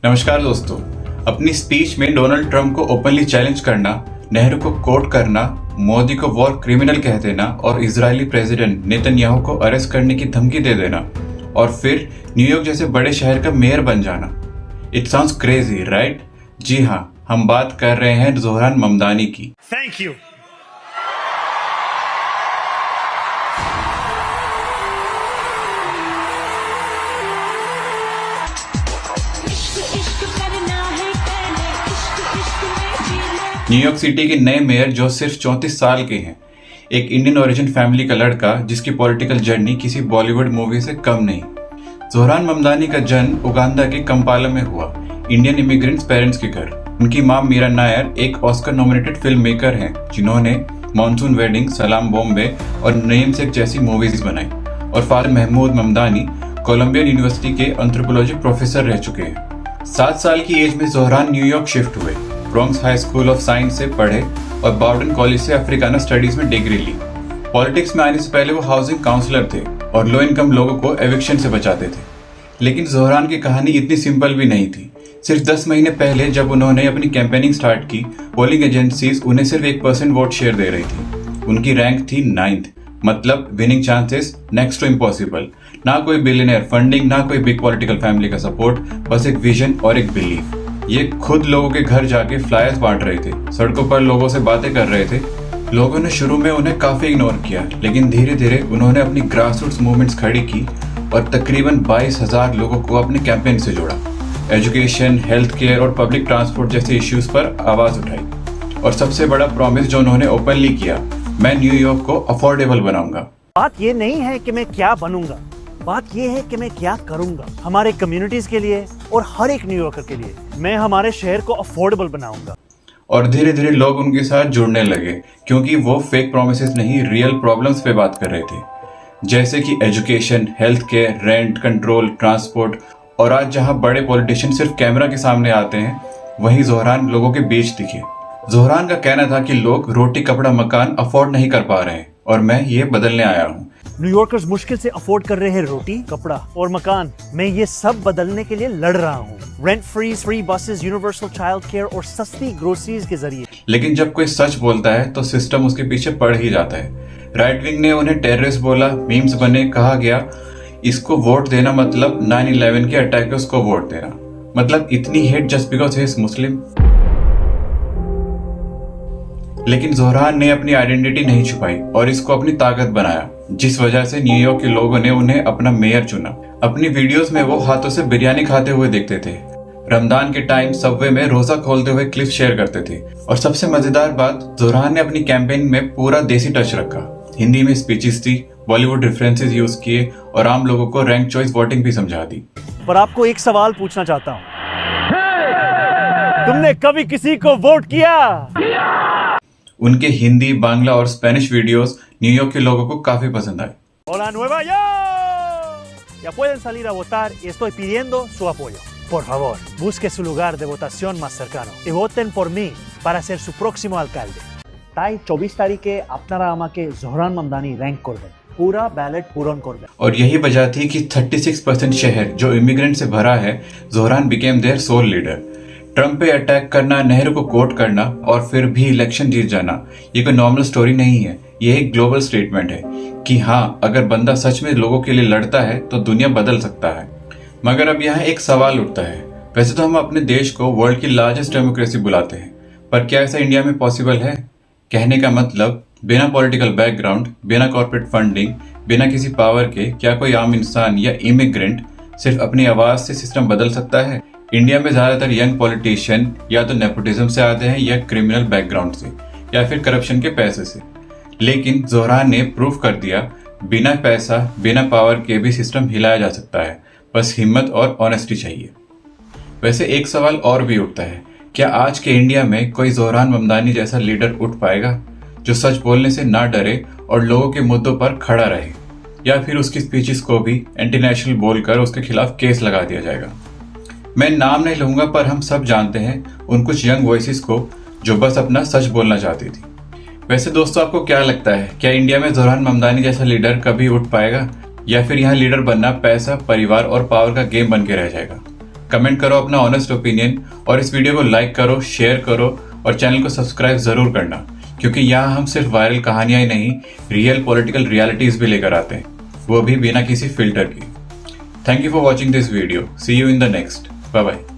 नमस्कार दोस्तों। अपनी स्पीच में डोनाल्ड ट्रंप को ओपनली चैलेंज करना, नेहरू को कोट करना, मोदी को वॉर क्रिमिनल कह देना और इजरायली प्रेसिडेंट नेतन्याहू को अरेस्ट करने की धमकी दे देना और फिर न्यूयॉर्क जैसे बड़े शहर का मेयर बन जाना। It sounds crazy, right? जी हाँ, हम बात कर रहे हैं जोहरान ममदानी की। Thank you. न्यूयॉर्क सिटी के नए मेयर जो सिर्फ 34 साल के हैं, एक इंडियन ओरिजिन फैमिली का लड़का जिसकी पॉलिटिकल जर्नी किसी बॉलीवुड मूवी से कम नहीं। जोहरान ममदानी का जन्म उगांडा के कंपाला में हुआ, इंडियन इमिग्रेंट्स पेरेंट्स के घर। उनकी मां मीरा नायर एक ऑस्कर नॉमिनेटेड फिल्म मेकर हैं जिन्होंने मॉनसून वेडिंग, सलाम बॉम्बे और नेमसेक जैसी मूवीज बनाई। और father Mahmood Mamdani Columbia University के एंथ्रोपोलॉजी प्रोफेसर रह चुके हैं। 7 साल की एज में जोहरान न्यूयॉर्क शिफ्ट हुए, Bronx High School of Science से पढ़े और बाउडन कॉलेज से अफ्रीकाना स्टडीज में डिग्री ली। पॉलिटिक्स में आने से पहले वो हाउसिंग काउंसलर थे और लो इनकम लोगों को एविक्शन से बचाते थे। लेकिन जोहरान की कहानी इतनी सिंपल भी नहीं थी। सिर्फ 10 महीने पहले जब उन्होंने अपनी कैंपेनिंग स्टार्ट की, पोलिंग एजेंसीज उन्हें सिर्फ 1% वोट शेयर दे रही थी। उनकी रैंक थी 9th, मतलब winning chances next to impossible. ना कोई बिलियनर फंडिंग, ना कोई बिग पॉलिटिकल फैमिली का सपोर्ट, बस एक विजन और एक बिलीफ। ये खुद लोगों के घर जाके फ्लायर्स बांट रहे थे, सड़कों पर लोगों से बातें कर रहे थे। लोगों ने शुरू में उन्हें काफी इग्नोर किया, लेकिन धीरे धीरे उन्होंने अपनी ग्रासरूट्स मूवमेंट्स खड़ी की और तकरीबन 22,000 लोगों को अपने कैंपेन से जोड़ा। एजुकेशन, हेल्थ केयर और पब्लिक ट्रांसपोर्ट जैसे इश्यूज पर आवाज उठाई। और सबसे बड़ा प्रॉमिस जो उन्होंने ओपनली किया, मैं न्यूयॉर्क को अफोर्डेबल बनाऊंगा। बात ये नहीं है कि मैं क्या बनूंगा, बात ये है कि मैं क्या करूंगा हमारे कम्युनिटीज के लिए और हर एक न्यूयॉर्कर के लिए। मैं हमारे शहर को अफोर्डेबल बनाऊंगा। और धीरे धीरे लोग उनके साथ जुड़ने लगे, क्योंकि वो फेक प्रोमिसेस नहीं, रियल प्रॉब्लम्स पे बात कर रहे थे, जैसे कि education, health care, rent control, transport. और आज जहां बड़े पॉलिटिशियन सिर्फ कैमरा के सामने आते हैं, वहीं जोहरान लोगों के बीच दिखे। जोहरान का कहना था कि लोग रोटी, कपड़ा, मकान अफोर्ड नहीं कर पा रहे हैं और मैं ये बदलने आया हूँ। न्यूयॉर्कर्स मुश्किल से अफोर्ड कर रहे हैं रोटी, कपड़ा और मकान। मैं ये सब बदलने के लिए लड़ रहा हूँ। Rent free buses, universal child care और सस्ती ग्रोसरीज के जरिए। लेकिन जब कोई सच बोलता है तो सिस्टम उसके पीछे पड़ ही जाता है। राइट विंग ने उन्हें टेररिस्ट बोला, मीम्स बने, कहा गया इसको वोट देना मतलब 9/11 के अटैकर्स को वोट देना। मतलब इतनी hate just because he is Muslim. लेकिन जोहरान ने अपनी आइडेंटिटी नहीं छुपाई और इसको अपनी ताकत बनाया, जिस वजह से न्यूयॉर्क के लोगों ने उन्हें अपना मेयर चुना। अपनी वीडियोस में वो हाथों से बिरयानी खाते हुए दिखते थे। रमजान के टाइम सबवे में रोजा खोलते हुए क्लिप शेयर करते थे। और सबसे मजेदार बात, जोहरान ने अपनी कैंपेन में पूरा देसी टच रखा। हिंदी में स्पीचेस थी, बॉलीवुड रेफरेंसेस यूज किए और आम लोगों को रैंक चॉइस वोटिंग भी समझा दी। पर आपको एक सवाल पूछना चाहता हूँ, तुमने कभी किसी को वोट किया? उनके हिंदी, बांग्ला और स्पेनिश वीडियोस न्यूयॉर्क के लोगों को काफी पसंद आए। Hola Nueva York. Ya pueden salir a votar y estoy pidiendo su apoyo. Por favor, busque su lugar de votación más cercano y voten por mí para ser su próximo alcalde. তাই 24 তারিখে আপনারা আমাকে Zohran Mamdani rank করবেন, पूरा ballot पूरण করবেন। और यही वजह थी कि 36% शहर जो इमिग्रेंट से भरा है, Zohran became their soul leader. Trump पे अटैक करना, नेहरू को कोट करना और फिर भी इलेक्शन जीत जाना, ये कोई नॉर्मल स्टोरी नहीं है। ये एक ग्लोबल स्टेटमेंट है कि हाँ, अगर बंदा सच में लोगों के लिए लड़ता है तो दुनिया बदल सकता है। मगर अब यहाँ एक सवाल उठता है। वैसे तो हम अपने देश को वर्ल्ड की लार्जेस्ट डेमोक्रेसी बुलाते हैं, पर क्या ऐसा इंडिया में पॉसिबल है? कहने का मतलब, बिना पॉलिटिकल बैकग्राउंड, बिना कॉर्पोरेट फंडिंग, बिना किसी पावर के, क्या कोई आम इंसान या इमिग्रेंट सिर्फ अपनी आवाज से सिस्टम बदल सकता है? इंडिया में ज्यादातर यंग पॉलिटिशियन या तो नेपोटिज्म से आते हैं या क्रिमिनल बैकग्राउंड से या फिर करप्शन के पैसे से। लेकिन जोहरान ने प्रूव कर दिया, बिना पैसा, बिना पावर के भी सिस्टम हिलाया जा सकता है, बस हिम्मत और ऑनेस्टी चाहिए। वैसे एक सवाल और भी उठता है, क्या आज के इंडिया में कोई जोहरान ममदानी जैसा लीडर उठ पाएगा जो सच बोलने से ना डरे और लोगों के मुद्दों पर खड़ा रहे? या फिर उसकी स्पीचेस को भी एंटी नेशनल बोलकर उसके खिलाफ केस लगा दिया जाएगा? मैं नाम नहीं लूंगा, पर हम सब जानते हैं उन कुछ यंग वॉइसेस को जो बस अपना सच बोलना चाहती थी। वैसे दोस्तों, आपको क्या लगता है, क्या इंडिया में जोहरान ममदानी जैसा लीडर कभी उठ पाएगा, या फिर यहाँ लीडर बनना पैसा, परिवार और पावर का गेम बन के रह जाएगा? कमेंट करो अपना ऑनेस्ट ओपिनियन और इस वीडियो को लाइक करो, शेयर करो और चैनल को सब्सक्राइब जरूर करना, क्योंकि यहाँ हम सिर्फ वायरल कहानियां ही नहीं, रियल पॉलिटिकल रियलिटीज भी लेकर आते हैं, वो भी बिना किसी फिल्टर के। Thank you for watching this video. See you in the next. Bye bye.